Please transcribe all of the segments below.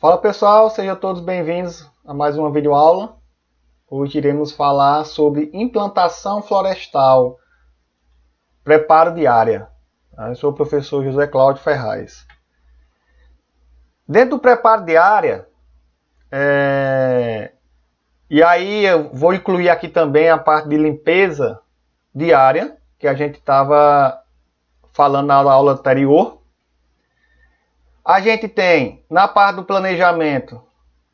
Fala pessoal, sejam todos bem-vindos a mais uma videoaula. Hoje iremos falar sobre implantação florestal, preparo de área. Eu sou o professor José Cláudio Ferraz. Dentro do preparo de área, e aí eu vou incluir aqui também a parte de limpeza de área, que a gente estava falando na aula anterior. A gente tem, na parte do planejamento,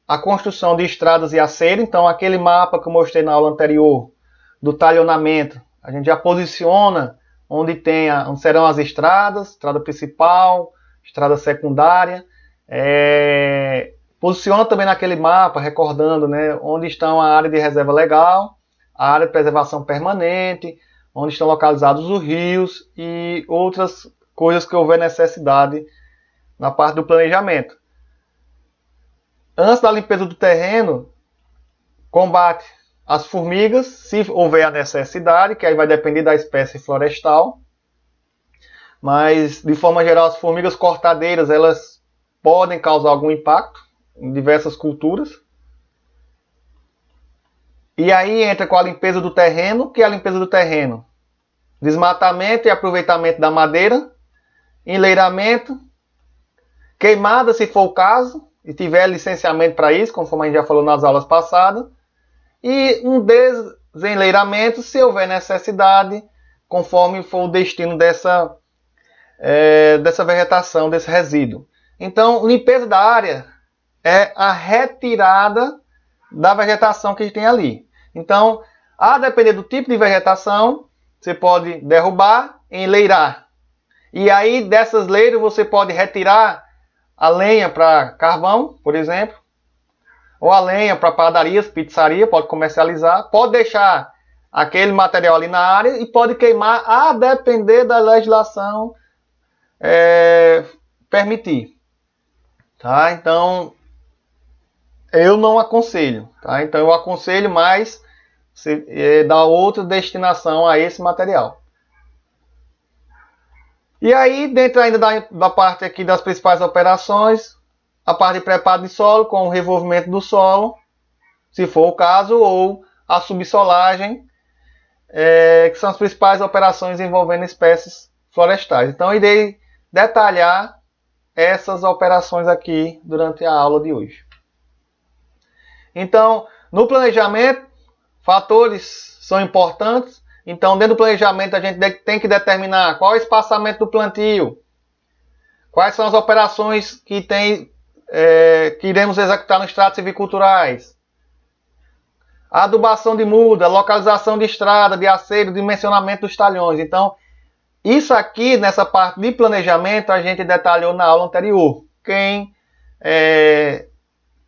a construção de estradas e acero. Então, aquele mapa que eu mostrei na aula anterior, do talhonamento, a gente já posiciona onde serão as estradas, estrada principal, estrada secundária. Posiciona também naquele mapa, recordando, né, onde estão a área de reserva legal, a área de preservação permanente, onde estão localizados os rios e outras coisas que houver necessidade na parte do planejamento. Antes da limpeza do terreno, combate as formigas, se houver a necessidade, que aí vai depender da espécie florestal. Mas, de forma geral, as formigas cortadeiras, elas podem causar algum impacto em diversas culturas. E aí entra com a limpeza do terreno, que é a limpeza do terreno: desmatamento e aproveitamento da madeira, enleiramento, queimada, se for o caso, e tiver licenciamento para isso, conforme a gente já falou nas aulas passadas, e um desenleiramento, se houver necessidade, conforme for o destino dessa vegetação, desse resíduo. Então, limpeza da área é a retirada da vegetação que tem ali. Então, a depender do tipo de vegetação, você pode derrubar e enleirar. E aí, dessas leiras, você pode retirar a lenha para carvão, por exemplo, ou a lenha para padarias, pizzaria, pode comercializar, pode deixar aquele material ali na área e pode queimar a depender da legislação permitir. Tá? Então, eu não aconselho. Tá? Então, eu aconselho mais dar outra destinação a esse material. E aí, dentro ainda da parte aqui das principais operações, a parte de preparo de solo, com o revolvimento do solo, se for o caso, ou a subsolagem, que são as principais operações envolvendo espécies florestais. Então, eu irei detalhar essas operações aqui durante a aula de hoje. Então, no planejamento, fatores são importantes. Então, dentro do planejamento, a gente tem que determinar qual é o espaçamento do plantio, quais são as operações que iremos executar nos tratos silviculturais, a adubação de muda, localização de estrada, de acero, dimensionamento dos talhões. Então, isso aqui, nessa parte de planejamento, a gente detalhou na aula anterior. Quem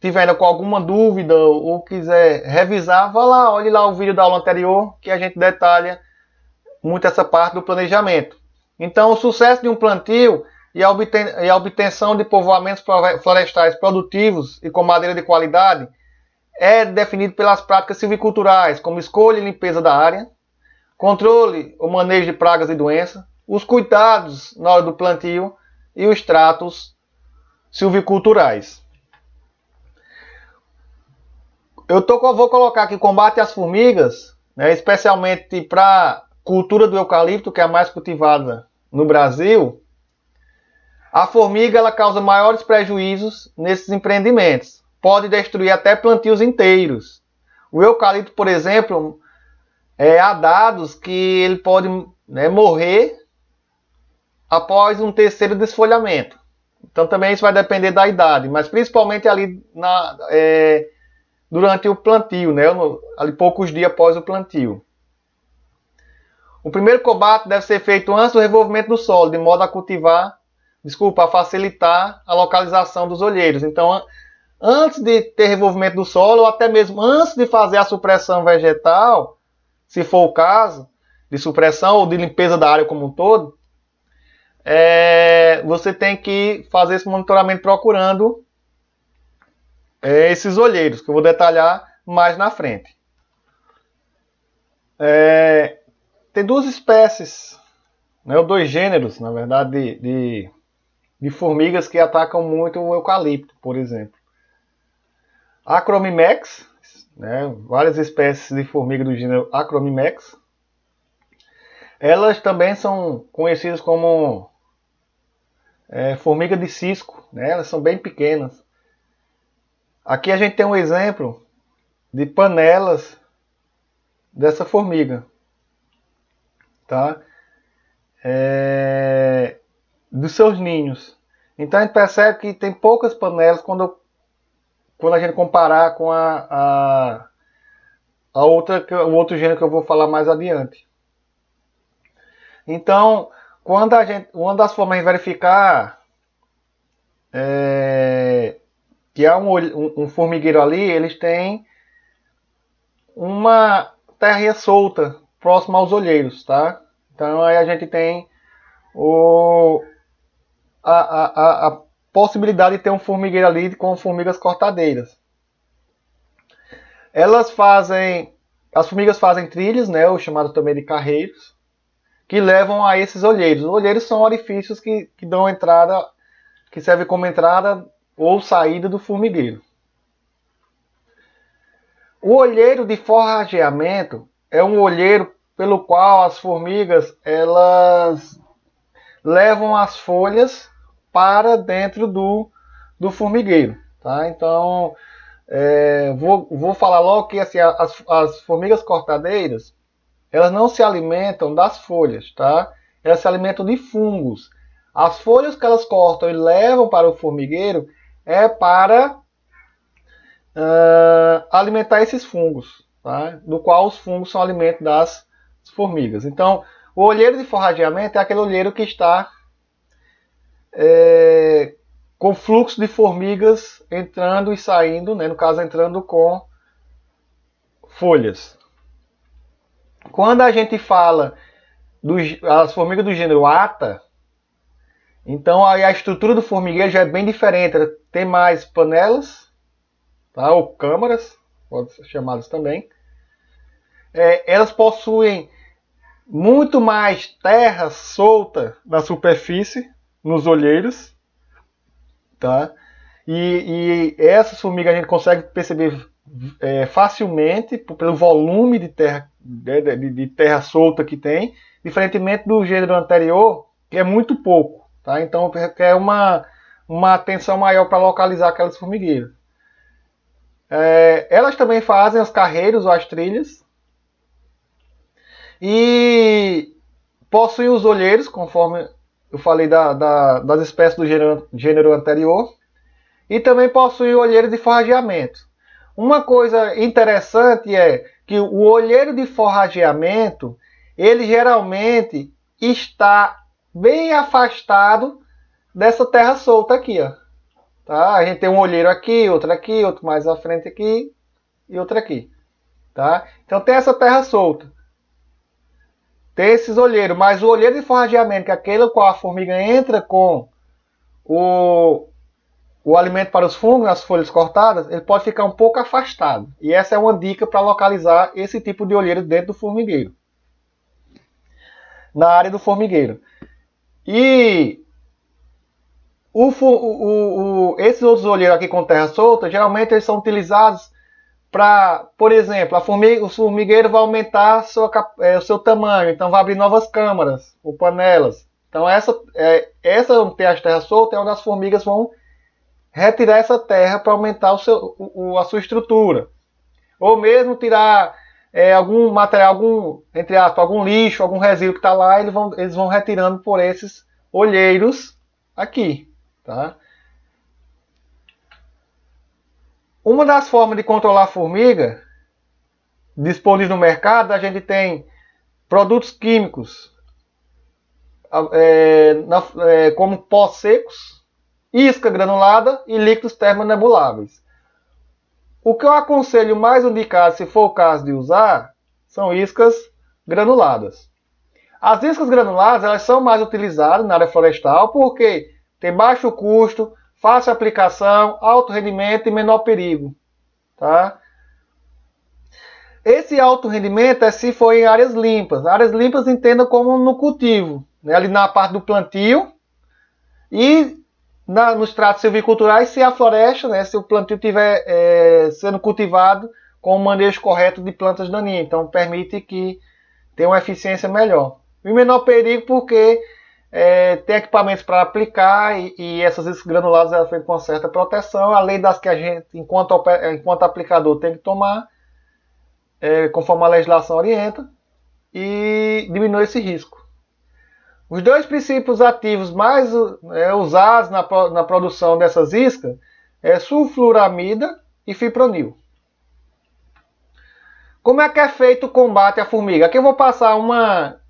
tiver com alguma dúvida ou quiser revisar, vá lá, olhe lá o vídeo da aula anterior, que a gente detalha muito essa parte do planejamento. Então, o sucesso de um plantio e a obtenção de povoamentos florestais produtivos e com madeira de qualidade é definido pelas práticas silviculturais, como escolha e limpeza da área, controle ou manejo de pragas e doenças, os cuidados na hora do plantio e os tratos silviculturais. Vou colocar aqui combate às formigas, né, especialmente para a cultura do eucalipto, que é a mais cultivada no Brasil. A formiga ela causa maiores prejuízos nesses empreendimentos. Pode destruir até plantios inteiros. O eucalipto, por exemplo, há dados que ele pode morrer após um terceiro desfolhamento. Então também isso vai depender da idade, mas principalmente ali durante o plantio, né? Ali poucos dias após o plantio. O primeiro combate deve ser feito antes do revolvimento do solo, de modo a facilitar a localização dos olheiros. Então, antes de ter revolvimento do solo, ou até mesmo antes de fazer a supressão vegetal, se for o caso, de supressão ou de limpeza da área como um todo, você tem que fazer esse monitoramento procurando esses olheiros, que eu vou detalhar mais na frente. Tem duas espécies, né, ou dois gêneros, na verdade, de formigas que atacam muito o eucalipto, por exemplo. Acromimex, né, várias espécies de formiga do gênero Acromimex. Elas também são conhecidas como formiga de cisco, né, elas são bem pequenas. Aqui a gente tem um exemplo de panelas dessa formiga, tá? Dos seus ninhos. Então a gente percebe que tem poucas panelas quando a gente comparar com a outra, o outro gênero que eu vou falar mais adiante. Então, uma das formas de verificar que há um formigueiro ali, eles têm uma terrinha solta próxima aos olheiros, tá? Então aí a gente tem a possibilidade de ter um formigueiro ali com formigas cortadeiras. As formigas fazem trilhos, né, ou chamado também de carreiros, que levam a esses olheiros. Os olheiros são orifícios que dão entrada, que servem como entrada ou saída do formigueiro. O olheiro de forrageamento é um olheiro pelo qual as formigas elas levam as folhas para dentro do formigueiro, tá? Então vou falar logo que assim, as formigas cortadeiras elas não se alimentam das folhas, tá? Elas se alimentam de fungos. As folhas que elas cortam e levam para o formigueiro é para alimentar esses fungos, tá? Do qual os fungos são alimento das formigas. Então, o olheiro de forrageamento é aquele olheiro que está com fluxo de formigas entrando e saindo, né? No caso, entrando com folhas. Quando a gente fala das formigas do gênero Atta, então aí a estrutura do formigueiro já é bem diferente. Ela tem mais panelas, tá? Ou câmaras, pode ser chamadas também. Elas possuem muito mais terra solta na superfície, nos olheiros, tá? E essas formigas a gente consegue perceber facilmente pelo volume de terra solta que tem, diferentemente do gênero anterior, que é muito pouco, tá? Então requer uma atenção maior para localizar aquelas formigueiras. Elas também fazem os carreiros ou as trilhas e possuem os olheiros, conforme eu falei das espécies do gênero anterior, e também possuem olheiros de forrageamento. Uma coisa interessante é que o olheiro de forrageamento, ele geralmente está bem afastado dessa terra solta aqui, ó. Tá? A gente tem um olheiro aqui, outro mais à frente aqui e outro aqui. Tá? Então tem essa terra solta. Tem esses olheiros, mas o olheiro de forrageamento, que é aquele qual a formiga entra com o alimento para os fungos, as folhas cortadas, ele pode ficar um pouco afastado. E essa é uma dica para localizar esse tipo de olheiro dentro do formigueiro. Na área do formigueiro. E esses outros olheiros aqui com terra solta, geralmente eles são utilizados para, por exemplo, o formigueiro vai aumentar o seu tamanho, então vai abrir novas câmaras ou panelas. Então essa onde tem as terras soltas é onde as formigas vão retirar essa terra para aumentar a sua estrutura. Ou mesmo tirar algum material, entre aspas, algum lixo, algum resíduo que está lá, eles vão retirando por esses olheiros aqui. Tá? Uma das formas de controlar a formiga disponíveis no mercado, a gente tem produtos químicos como pós secos, isca granulada e líquidos termonebuláveis. O que eu aconselho mais indicado, se for o caso de usar, são iscas granuladas. As iscas granuladas elas são mais utilizadas na área florestal porque tem baixo custo, fácil aplicação, alto rendimento e menor perigo. Tá? Esse alto rendimento é se for em áreas limpas. Áreas limpas entenda como no cultivo, né? Ali na parte do plantio e nos tratos silviculturais se a floresta, né, se o plantio estiver sendo cultivado com o manejo correto de plantas daninhas. Então permite que tenha uma eficiência melhor. E menor perigo porque tem equipamentos para aplicar e essas iscas granuladas elas ficam com uma certa proteção, além das que a gente, enquanto aplicador, tem que tomar, conforme a legislação orienta, e diminui esse risco. Os dois princípios ativos mais usados na produção dessas iscas é sulfuramida e fipronil. Como é que é feito o combate à formiga? Aqui eu vou passar uma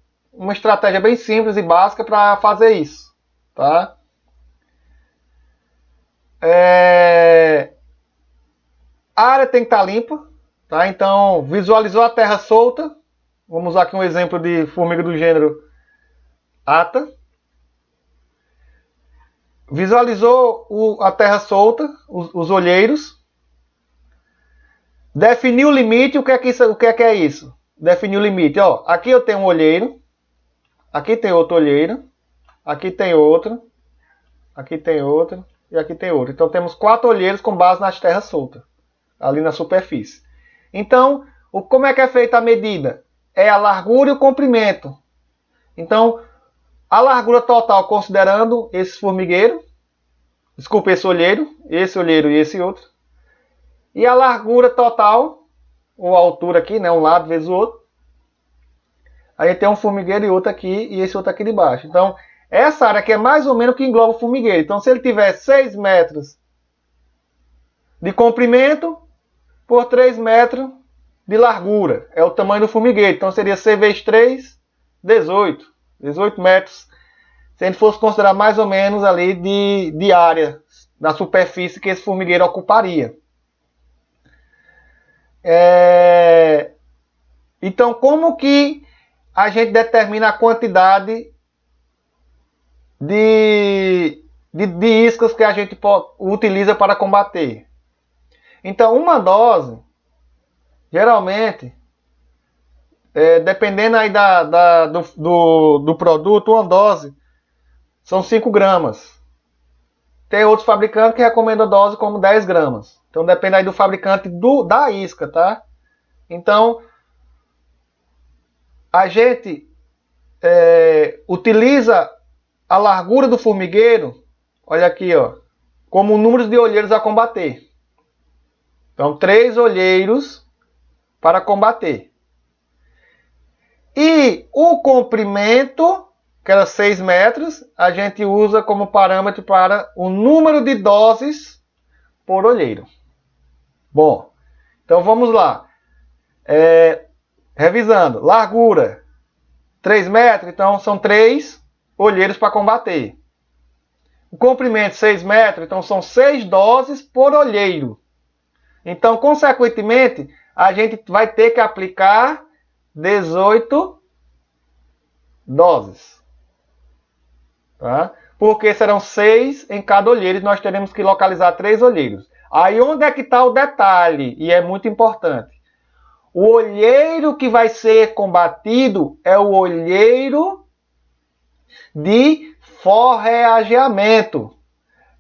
estratégia bem simples e básica para fazer isso. Tá? A área tem que estar limpa. Tá? Então, visualizou a terra solta. Vamos usar aqui um exemplo de formiga do gênero Ata. Visualizou a terra solta, os olheiros. Definiu o limite. O que é isso? Definiu o limite. Ó, aqui eu tenho um olheiro. Aqui tem outro olheiro. Aqui tem outro. Aqui tem outro. E aqui tem outro. Então temos 4 olheiros com base nas terras soltas. Ali na superfície. Então, como é que é feita a medida? É a largura e o comprimento. Então, a largura total, considerando esse formigueiro. Desculpa, esse olheiro e esse outro. E a largura total, ou a altura aqui, né? Um lado vezes o outro. Aí tem um formigueiro e outro aqui, e esse outro aqui de baixo. Então, essa área aqui é mais ou menos o que engloba o formigueiro. Então, se ele tiver 6 metros de comprimento por 3 metros de largura, é o tamanho do formigueiro. Então, seria 6 vezes 3, 18. 18 metros. Se a gente fosse considerar mais ou menos ali de área, da superfície que esse formigueiro ocuparia. Então, como que a gente determina a quantidade de iscas que a gente utiliza para combater? Então, uma dose, geralmente, dependendo aí do produto, uma dose são 5 gramas. Tem outros fabricantes que recomendam a dose como 10 gramas. Então, depende aí do fabricante da isca, tá? Então, a gente utiliza a largura do formigueiro, olha aqui, ó, como o número de olheiros a combater. Então, 3 olheiros para combater. E o comprimento, que era 6 metros, a gente usa como parâmetro para o número de doses por olheiro. Bom, então vamos lá. Revisando, largura 3 metros, então são 3 olheiros para combater. O comprimento 6 metros, então são 6 doses por olheiro. Então, consequentemente, a gente vai ter que aplicar 18 doses. Tá? Porque serão 6 em cada olheiro e nós teremos que localizar 3 olheiros. Aí onde é que está o detalhe? E é muito importante. O olheiro que vai ser combatido é o olheiro de forrageamento.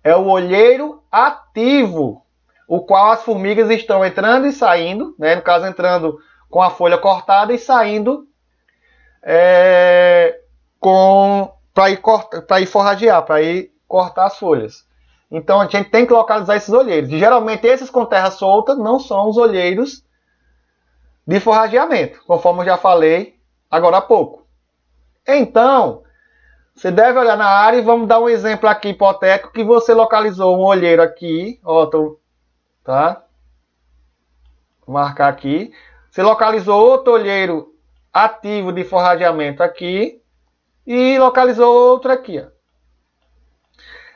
É o olheiro ativo, o qual as formigas estão entrando e saindo, né? No caso, entrando com a folha cortada e saindo para ir forragear, para ir cortar as folhas. Então a gente tem que localizar esses olheiros. E, geralmente esses com terra solta não são os olheiros de forrageamento, conforme eu já falei agora há pouco. Então, você deve olhar na área e vamos dar um exemplo aqui hipotético que você localizou um olheiro aqui, ó, tá? Vou marcar aqui. Você localizou outro olheiro ativo de forrageamento aqui e localizou outro aqui, ó.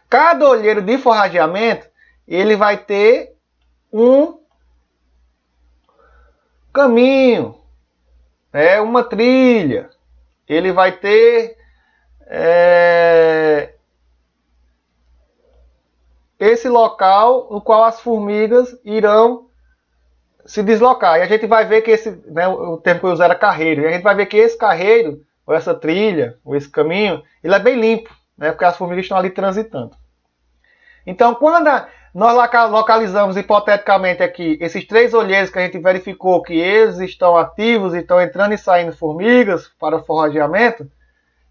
Cada olheiro de forrageamento, ele vai ter um caminho, uma trilha. Ele vai ter esse local no qual as formigas irão se deslocar. E a gente vai ver que o termo que eu uso era carreiro. E a gente vai ver que esse carreiro, ou essa trilha, ou esse caminho, ele é bem limpo, né? Porque as formigas estão ali transitando. Então, quando nós localizamos hipoteticamente aqui esses 3 olheiros que a gente verificou que eles estão ativos e estão entrando e saindo formigas para o forrageamento,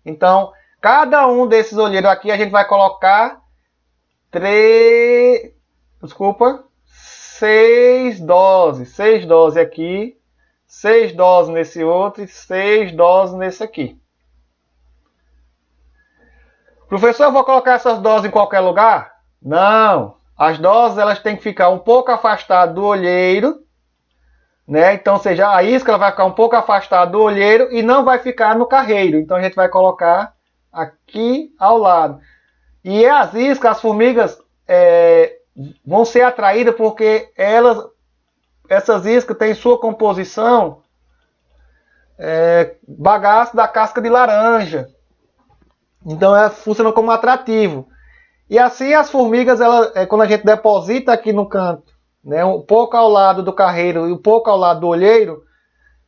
então cada um desses olheiros aqui a gente vai colocar 6 doses. 6 doses aqui, 6 doses nesse outro e 6 doses nesse aqui. Professor, eu vou colocar essas doses em qualquer lugar? Não. As doses elas têm que ficar um pouco afastadas do olheiro, né? Então, ou seja, a isca ela vai ficar um pouco afastada do olheiro e não vai ficar no carreiro. Então, a gente vai colocar aqui ao lado. E as iscas, as formigas vão ser atraídas porque essas iscas têm sua composição bagaço da casca de laranja. Então, funciona como atrativo. E assim as formigas, quando a gente deposita aqui no canto, né, um pouco ao lado do carreiro e um pouco ao lado do olheiro,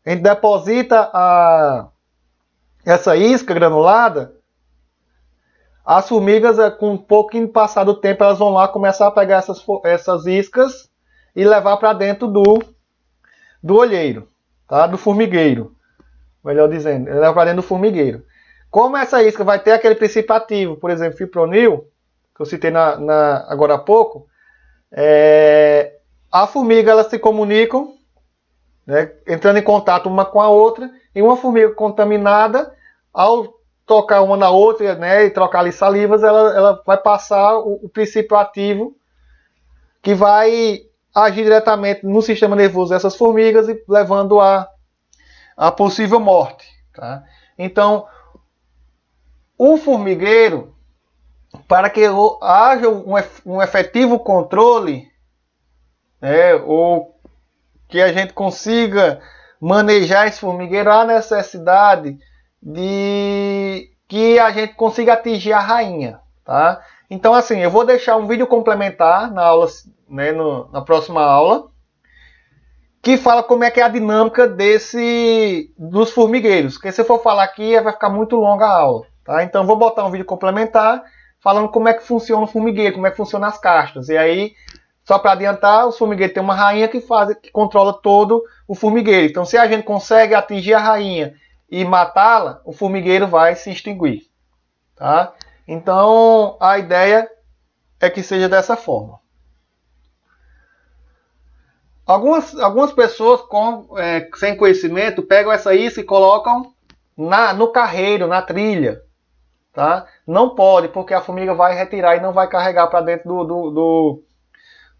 a gente deposita essa isca granulada, as formigas, com um pouquinho passado do tempo, elas vão lá começar a pegar essas iscas e levar para dentro do olheiro, tá? Do formigueiro, melhor dizendo, levar para dentro do formigueiro. Como essa isca vai ter aquele princípio ativo, por exemplo, fipronil, que eu citei agora há pouco, a formiga elas se comunicam, né, entrando em contato uma com a outra, e uma formiga contaminada, ao tocar uma na outra, né, e trocar ali salivas, ela vai passar o princípio ativo que vai agir diretamente no sistema nervoso dessas formigas e levando a possível morte. Tá? Então, o formigueiro, para que haja um efetivo controle, né, ou que a gente consiga manejar esse formigueiro, há necessidade de que a gente consiga atingir a rainha. Tá? Então, assim, eu vou deixar um vídeo complementar na aula, né, na próxima aula, que fala como é que é a dinâmica dos formigueiros. Porque se eu for falar aqui, vai ficar muito longa a aula. Tá? Então, vou botar um vídeo complementar falando como é que funciona o formigueiro, como é que funciona as castas. E aí, só para adiantar, os formigueiros tem uma rainha que controla todo o formigueiro. Então, se a gente consegue atingir a rainha e matá-la, o formigueiro vai se extinguir. Tá? Então, a ideia é que seja dessa forma. Algumas pessoas sem conhecimento pegam essa isca e colocam no carreiro, na trilha. Tá? Não pode, porque a formiga vai retirar e não vai carregar para dentro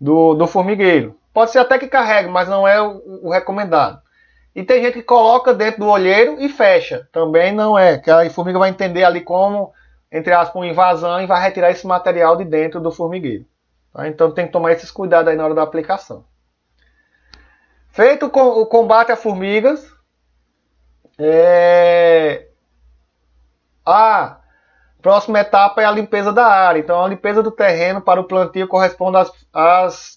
do formigueiro. Pode ser até que carregue, mas não é o recomendado. E tem gente que coloca dentro do olheiro e fecha. Também não é, que a formiga vai entender ali como, entre aspas, uma invasão e vai retirar esse material de dentro do formigueiro. Tá? Então tem que tomar esses cuidados aí na hora da aplicação. Feito o combate a formigas, a próxima etapa é a limpeza da área. Então, a limpeza do terreno para o plantio corresponde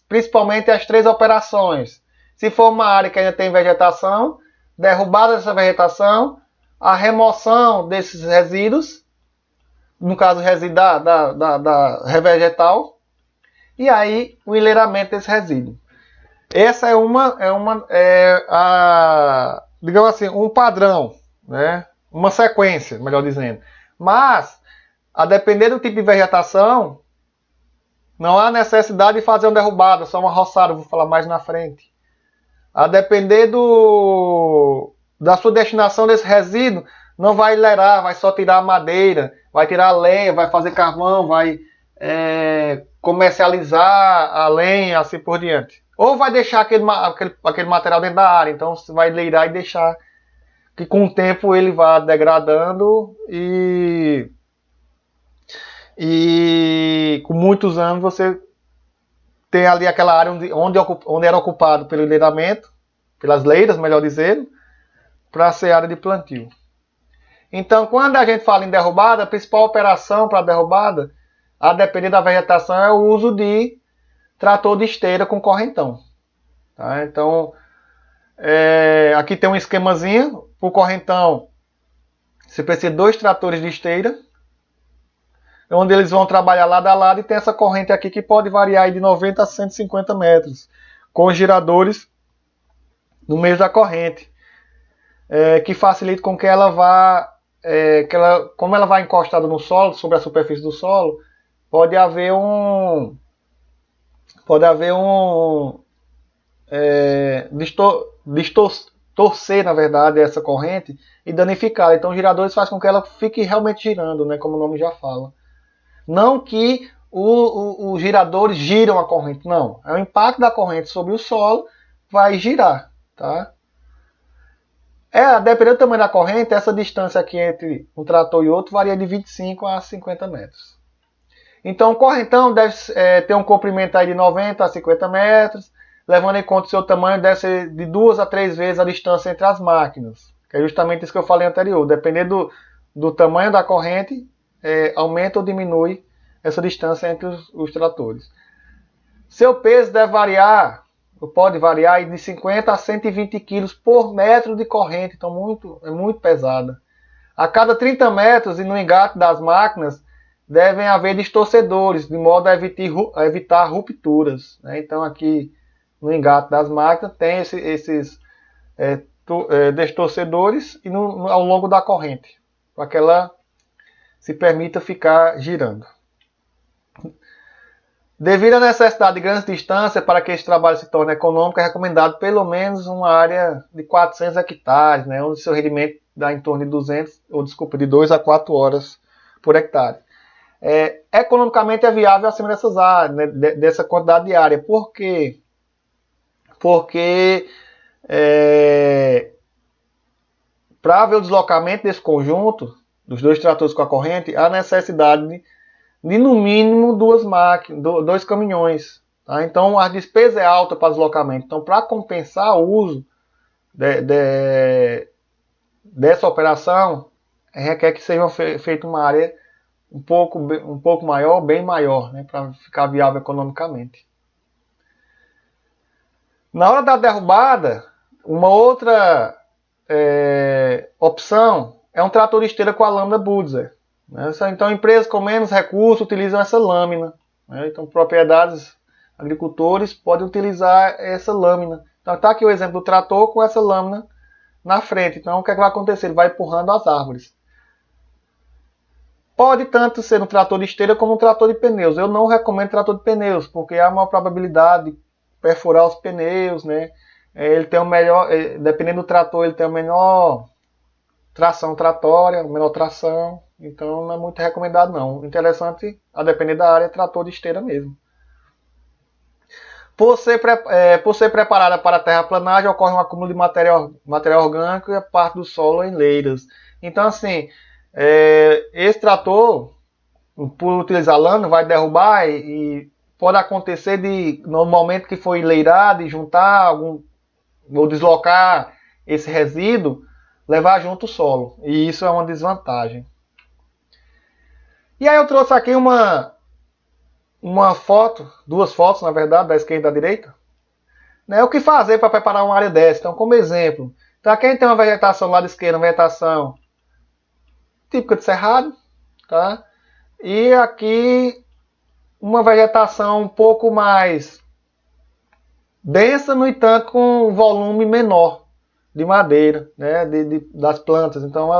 principalmente às 3 operações. Se for uma área que ainda tem vegetação, derrubada dessa vegetação, a remoção desses resíduos, no caso, resíduo da revegetal, e aí o enleiramento desse resíduo. Essa digamos assim, um padrão, né? Uma sequência, melhor dizendo. Mas, a depender do tipo de vegetação, não há necessidade de fazer uma derrubada, só uma roçada, vou falar mais na frente. A depender da sua destinação desse resíduo, não vai enleirar, vai só tirar a madeira, vai tirar a lenha, vai fazer carvão, vai comercializar a lenha, assim por diante. Ou vai deixar aquele material dentro da área, então você vai enleirar e deixar que com o tempo ele vá degradando e com muitos anos você tem ali aquela área onde era ocupado pelo enleiramento, pelas leiras, melhor dizendo, para ser área de plantio. Então, quando a gente fala em derrubada, a principal operação para a derrubada, a depender da vegetação, é o uso de trator de esteira com correntão. Tá? Então, aqui tem um esquemazinho. Para o correntão, você precisa de 2 tratores de esteira. onde eles vão trabalhar lado a lado, e tem essa corrente aqui que pode variar de 90 a 150 metros, com giradores no meio da corrente, que facilita com que ela vá, como ela vai encostada no solo, sobre a superfície do solo, pode haver torcer, na verdade, essa corrente e danificar. Então, os giradores fazem com que ela fique realmente girando, né, como o nome já fala. Não que os giradores giram a corrente, não. É o impacto da corrente sobre o solo vai girar, tá? Dependendo do tamanho da corrente, essa distância aqui entre um trator e outro varia de 25 a 50 metros. Então, o correntão deve ter um comprimento aí de 90 a 50 metros, levando em conta o seu tamanho, deve ser de 2 a 3 vezes a distância entre as máquinas, que é justamente isso que eu falei anterior. Dependendo do tamanho da corrente, aumenta ou diminui essa distância entre os tratores. Seu peso deve variar, pode variar de 50 a 120 kg por metro de corrente, então é muito pesada. A cada 30 metros e no engate das máquinas devem haver distorcedores, de modo a evitar rupturas, né? Então aqui no engate das máquinas tem esses distorcedores e ao longo da corrente, para que ela se permita ficar girando. Devido à necessidade de grandes distâncias para que esse trabalho se torne econômico, é recomendado pelo menos uma área de 400 hectares, né, onde seu rendimento dá em torno de 2 a 4 horas por hectare. Economicamente é viável acima dessas áreas, né, dessa quantidade de área. Por quê? Porque para haver o deslocamento desse conjunto, dos dois tratores com a corrente, há necessidade de no mínimo 2 caminhões. Tá? Então a despesa é alta para deslocamento. Então, para compensar o uso dessa operação, requer que seja feita uma área um pouco maior, bem maior, né, para ficar viável economicamente. Na hora da derrubada, uma outra opção é um trator de esteira com a lâmina Butzer. Né? Então, empresas com menos recursos utilizam essa lâmina. Né? Então, propriedades, agricultores podem utilizar essa lâmina. Então, está aqui o exemplo do trator com essa lâmina na frente. Então, o que é que vai acontecer? Ele vai empurrando as árvores. Pode tanto ser um trator de esteira como um trator de pneus. Eu não recomendo trator de pneus, porque há uma probabilidade de perfurar os pneus, né? Ele tem o melhor, dependendo do trator, ele tem a menor tração tratória, menor tração. Então não é muito recomendado não. Interessante, a depender da área, trator de esteira mesmo. Por ser preparada para a terraplanagem, ocorre um acúmulo de material orgânico e a parte do solo em leiras. Então assim, esse trator, por utilizar lâmina, vai derrubar e pode acontecer no momento que for enleirado e juntar ou deslocar esse resíduo, levar junto o solo. E isso é uma desvantagem. E aí eu trouxe aqui uma foto, 2 fotos na verdade, da esquerda e da direita. Né, o que fazer para preparar uma área dessa? Então, como exemplo, então aqui a gente tem uma vegetação lá da esquerda, uma vegetação típica de cerrado, tá? E aqui uma vegetação um pouco mais densa, no entanto com um volume menor de madeira, né, das plantas. Então,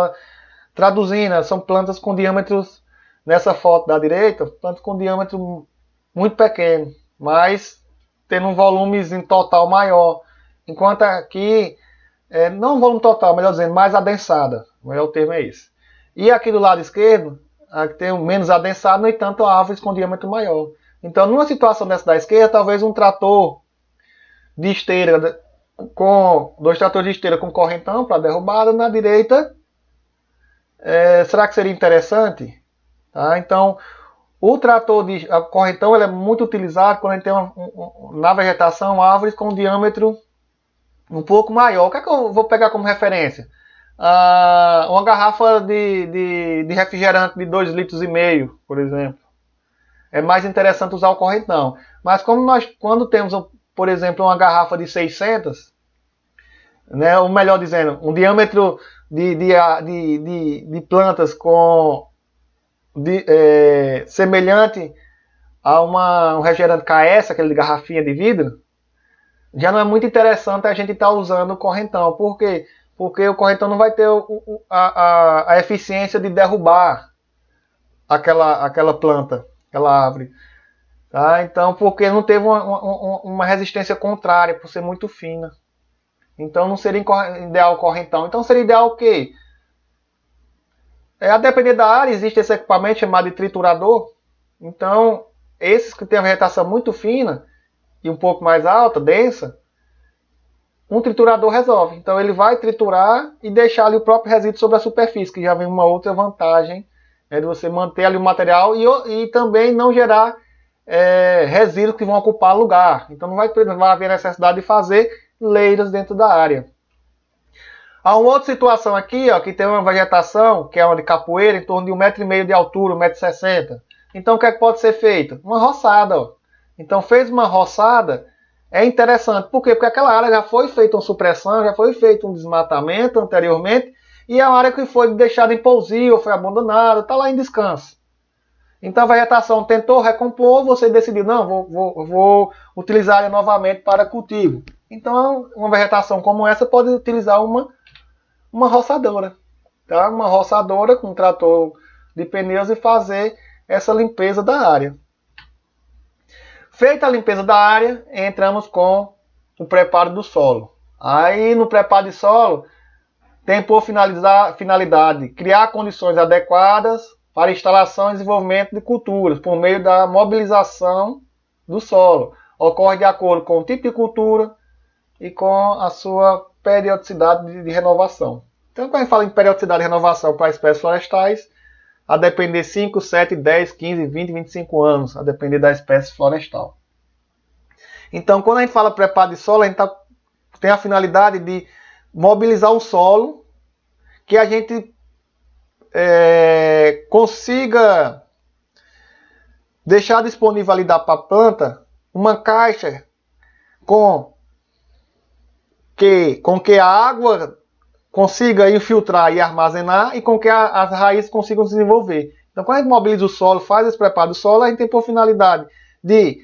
traduzindo, são plantas com diâmetros, nessa foto da direita, plantas com diâmetro muito pequeno, mas tendo um volume em total maior. Enquanto aqui, não um volume total, melhor dizendo, mais adensada. O melhor termo é esse. E aqui do lado esquerdo, aqui tem menos adensado, no entanto, árvores com diâmetro maior. Então, numa situação dessa da esquerda, talvez um trator de esteira, com 2 tratores de esteira com correntão para derrubada. Na direita, será que seria interessante? Tá? Então, o trator de correntão ele é muito utilizado quando a gente tem na vegetação árvores com diâmetro um pouco maior. O que é que eu vou pegar como referência? Uma garrafa de refrigerante de 2,5 litros, por exemplo. É mais interessante usar o correntão. Mas quando temos, por exemplo, uma garrafa de 600, né, ou melhor dizendo, um diâmetro de plantas com semelhante a um refrigerante KS, aquele de garrafinha de vidro, já não é muito interessante a gente estar usando o correntão. Por quê? Porque o correntão não vai ter a eficiência de derrubar aquela planta, aquela árvore. Tá? Então, porque não teve uma resistência contrária, por ser muito fina. Então não seria ideal o correntão. Então seria ideal o quê? A depender da área, existe esse equipamento chamado de triturador. Então, esses que têm a vegetação muito fina e um pouco mais alta, densa, um triturador resolve. Então ele vai triturar e deixar ali o próprio resíduo sobre a superfície, que já vem uma outra vantagem, de você manter ali o material e também não gerar resíduos que vão ocupar lugar. Então não vai haver necessidade de fazer leiras dentro da área. Há uma outra situação aqui, ó, que tem uma vegetação, que é uma de capoeira, em torno de 1,5 m de altura, 1,60 m. Então o que é que pode ser feito? Uma roçada. Ó. Então fez uma roçada, é interessante. Por quê? Porque aquela área já foi feita uma supressão, já foi feito um desmatamento anteriormente, e é uma área que foi deixada em pousio, foi abandonada, está lá em descanso. Então a vegetação tentou recompor, você decidiu, não, vou utilizar ela novamente para cultivo. Então uma vegetação como essa pode utilizar uma roçadora. Tá? Uma roçadora com um trator de pneus e fazer essa limpeza da área. Feita a limpeza da área, entramos com o preparo do solo. Aí no preparo de solo, tem por finalidade criar condições adequadas para instalação e desenvolvimento de culturas, por meio da mobilização do solo. Ocorre de acordo com o tipo de cultura e com a sua periodicidade de renovação. Então, quando a gente fala em periodicidade de renovação para espécies florestais, a depender de 5, 7, 10, 15, 20, 25 anos, a depender da espécie florestal. Então, quando a gente fala preparo de solo, a gente tem a finalidade de mobilizar o solo, que a gente consiga deixar disponível ali para a planta uma caixa com que a água consiga infiltrar e armazenar e com que as raízes consigam se desenvolver. Então, quando a gente mobiliza o solo, faz esse preparo do solo, a gente tem por finalidade de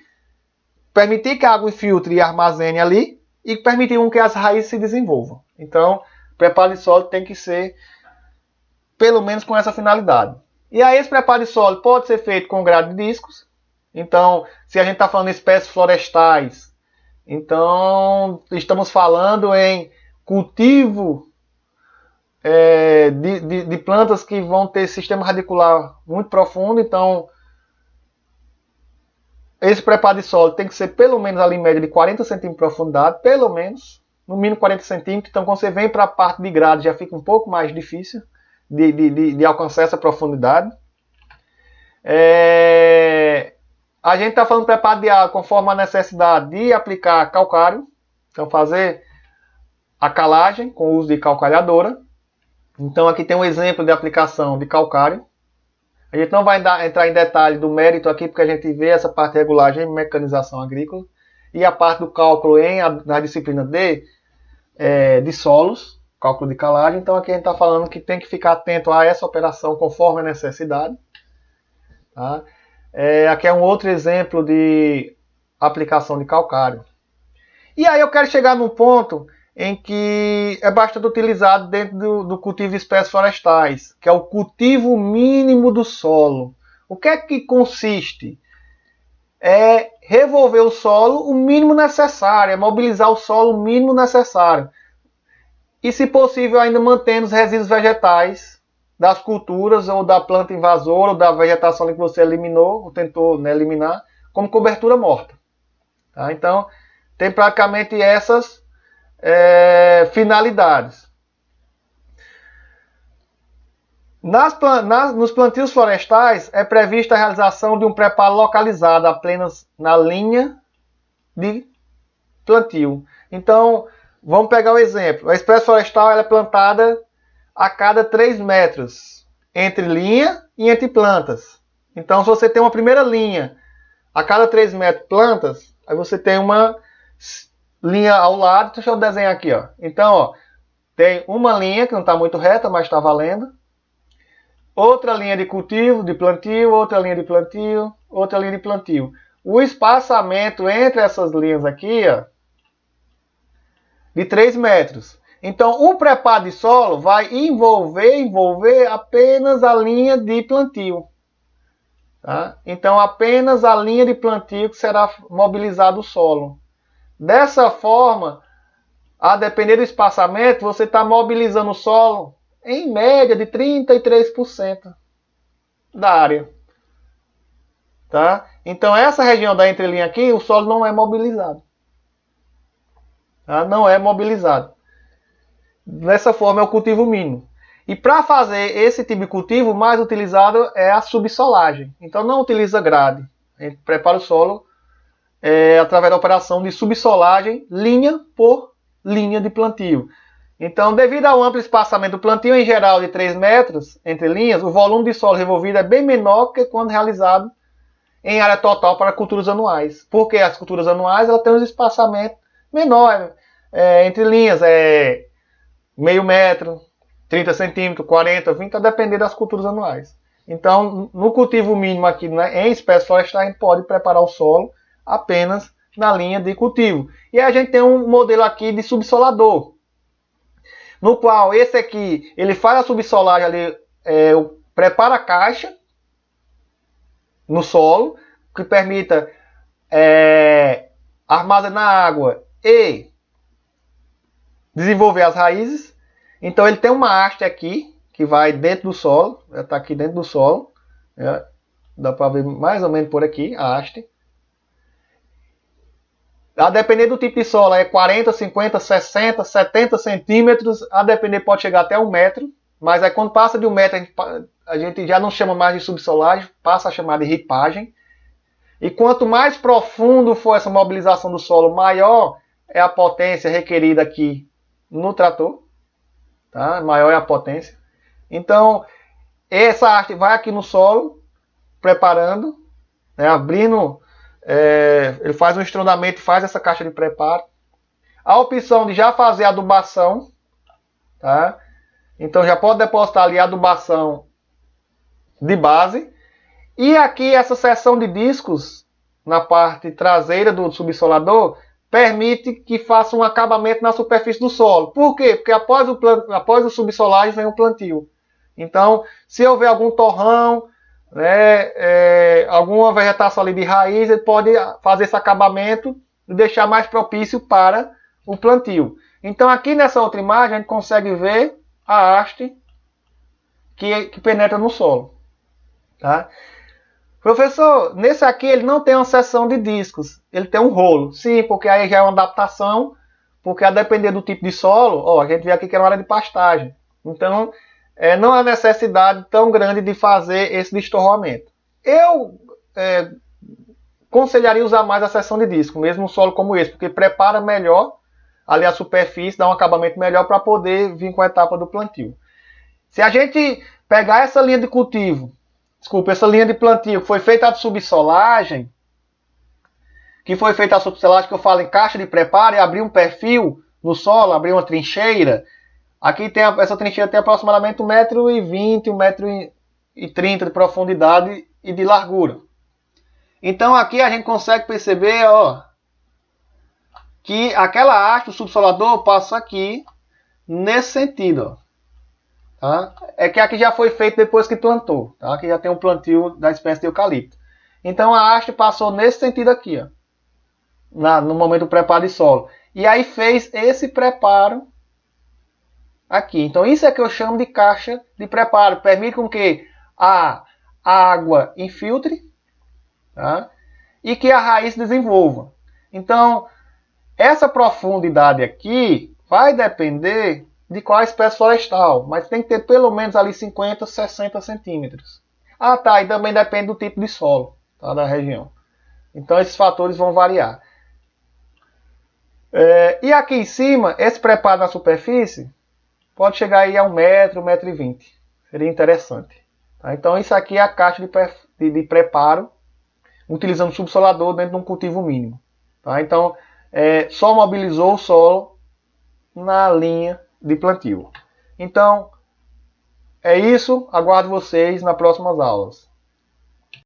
permitir que a água infiltre e armazene ali e permitir que as raízes se desenvolvam. Então, o preparo de solo tem que ser pelo menos com essa finalidade. E aí esse preparo de solo pode ser feito com grade de discos. Então, se a gente está falando de espécies florestais, então estamos falando em cultivo de plantas que vão ter sistema radicular muito profundo. Então, esse preparo de solo tem que ser pelo menos ali em média de 40 centímetros de profundidade, pelo menos, no mínimo 40 centímetros. Então, quando você vem para a parte de grade, já fica um pouco mais difícil de alcançar essa profundidade. A gente está falando de preparo de água conforme a necessidade de aplicar calcário. Então, fazer a calagem com o uso de calcalhadora. Então, aqui tem um exemplo de aplicação de calcário. A gente não vai entrar em detalhe do mérito aqui, porque a gente vê essa parte de regulagem em mecanização agrícola e a parte do cálculo na disciplina de solos, cálculo de calagem. Então aqui a gente está falando que tem que ficar atento a essa operação conforme a necessidade. Tá? Aqui é um outro exemplo de aplicação de calcário. E aí eu quero chegar num ponto em que é bastante utilizado dentro do cultivo de espécies florestais, que é o cultivo mínimo do solo. O que é que consiste? É revolver o solo o mínimo necessário, é mobilizar o solo o mínimo necessário. E, se possível, ainda mantendo os resíduos vegetais das culturas ou da planta invasora ou da vegetação que você eliminou, ou tentou eliminar, como cobertura morta. Tá? Então, tem praticamente essas finalidades. Nos plantios florestais é prevista a realização de um preparo localizado apenas na linha de plantio. Então, vamos pegar o exemplo. A espécie florestal ela é plantada a cada 3 metros entre linha e entre plantas. Então, se você tem uma primeira linha a cada 3 metros plantas, aí você tem uma linha ao lado. Deixa eu desenhar aqui. Ó. Então, ó, tem uma linha que não está muito reta, mas está valendo. outra linha de cultivo, de plantio, outra linha de plantio, outra linha de plantio. O espaçamento entre essas linhas aqui, ó, de 3 metros. Então, o preparo de solo vai envolver apenas a linha de plantio. Tá? Então, apenas a linha de plantio que será mobilizado o solo. Dessa forma, a depender do espaçamento, você está mobilizando o solo em média de 33% da área. Tá? Então, essa região da entrelinha aqui, o solo não é mobilizado. Tá? Não é mobilizado. Dessa forma, é o cultivo mínimo. E para fazer esse tipo de cultivo, o mais utilizado é a subsolagem. Então, não utiliza grade. A gente prepara o solo através da operação de subsolagem, linha por linha de plantio. Então, devido ao amplo espaçamento do plantio, em geral de 3 metros entre linhas, o volume de solo revolvido é bem menor que quando realizado em área total para culturas anuais. Porque as culturas anuais ela tem um espaçamento menor entre linhas, meio metro, 30 centímetros, 40, 20, a depender das culturas anuais. Então, no cultivo mínimo aqui, né, em espécie florestal, a gente pode preparar o solo apenas na linha de cultivo. E a gente tem um modelo aqui de subsolador, no qual esse aqui, ele faz a subsolagem ali, prepara a caixa no solo, que permita armazenar água e desenvolver as raízes. Então ele tem uma haste aqui, que vai dentro do solo, está aqui dentro do solo, dá para ver mais ou menos por aqui a haste. A depender do tipo de solo, é 40, 50, 60, 70 centímetros, a depender pode chegar até 1 metro, mas aí quando passa de 1 metro a gente já não chama mais de subsolagem, passa a chamar de ripagem. E quanto mais profundo for essa mobilização do solo, maior é a potência requerida aqui no trator, tá? Maior é a potência. Então, essa haste vai aqui no solo, preparando, né? Abrindo, ele faz um estrondamento, faz essa caixa de preparo. A opção de já fazer adubação, tá? Então já pode depositar ali a adubação de base. E aqui essa seção de discos na parte traseira do subsolador permite que faça um acabamento na superfície do solo. Por quê? Porque após o subsolagem vem o plantio. Então, se houver algum torrão, né, alguma vegetação ali de raiz, ele pode fazer esse acabamento e deixar mais propício para o plantio. Então, aqui nessa outra imagem, a gente consegue ver a haste que penetra no solo. Tá? Professor, nesse aqui ele não tem uma seção de discos, ele tem um rolo. Sim, porque aí já é uma adaptação, porque a depender do tipo de solo, a gente vê aqui que é uma área de pastagem. Então, não há necessidade tão grande de fazer esse destorroamento. Eu aconselharia usar mais a seção de disco, mesmo um solo como esse, porque prepara melhor ali a superfície, dá um acabamento melhor para poder vir com a etapa do plantio. Se a gente pegar essa linha de cultivo, essa linha de plantio que foi feita a subsolagem, que eu falo em caixa de preparo, e abrir um perfil no solo, abrir uma trincheira. Aqui essa trincheira tem aproximadamente 1,20 m, 1,30 m de profundidade e de largura. Então aqui a gente consegue perceber, que aquela haste do subsolador passa aqui nesse sentido, tá? É que aqui já foi feito depois que plantou, tá? Aqui já tem um plantio da espécie de eucalipto. Então a haste passou nesse sentido aqui, no momento do preparo de solo. E aí fez esse preparo aqui. Então isso é que eu chamo de caixa de preparo. Permite com que a água infiltre, tá? E que a raiz desenvolva. Então essa profundidade aqui vai depender de qual espécie florestal, mas tem que ter pelo menos ali 50, 60 centímetros. Tá, e também depende do tipo de solo, tá, da região. Então esses fatores vão variar. E aqui em cima, esse preparo na superfície pode chegar aí a 1 metro, 1,20 m. Seria interessante. Tá? Então isso aqui é a caixa de preparo, utilizando o subsolador dentro de um cultivo mínimo. Tá? Então só mobilizou o solo na linha de plantio. Então, É isso, aguardo vocês nas próximas aulas.